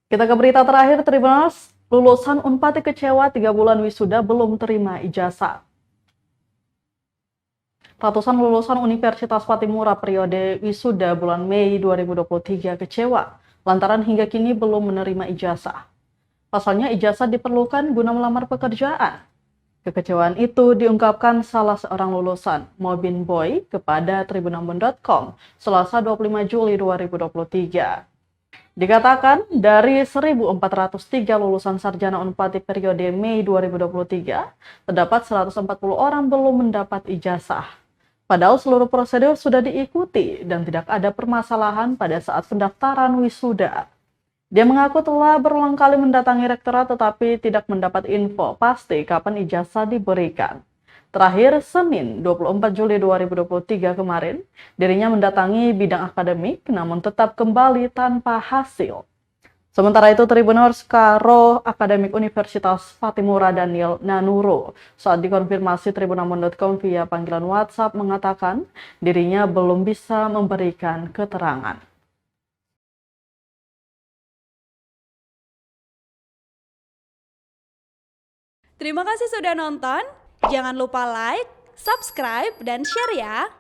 Kita ke berita terakhir, Tribuners. Lulusan Unpad kecewa 3 bulan wisuda belum terima ijazah. Ratusan lulusan Universitas Patimura periode wisuda bulan Mei 2023 kecewa lantaran hingga kini belum menerima ijazah. Pasalnya ijazah diperlukan guna melamar pekerjaan. Kekecewaan itu diungkapkan salah seorang lulusan, Mobin Boy, kepada tribunambon.com Selasa 25 Juli 2023. Dikatakan dari 1.403 lulusan sarjana Unpad di periode Mei 2023, terdapat 140 orang belum mendapat ijazah. Padahal seluruh prosedur sudah diikuti dan tidak ada permasalahan pada saat pendaftaran wisuda. Dia mengaku telah berulang kali mendatangi rektorat tetapi tidak mendapat info pasti kapan ijazah diberikan. Terakhir, Senin 24 Juli 2023 kemarin, dirinya mendatangi bidang akademik namun tetap kembali tanpa hasil. Sementara itu, Tribuners Karo Akademik Universitas Patimura Daniel Nanuro saat dikonfirmasi tribunambon.com via panggilan WhatsApp mengatakan dirinya belum bisa memberikan keterangan. Terima kasih sudah nonton. Jangan lupa like, subscribe, dan share ya.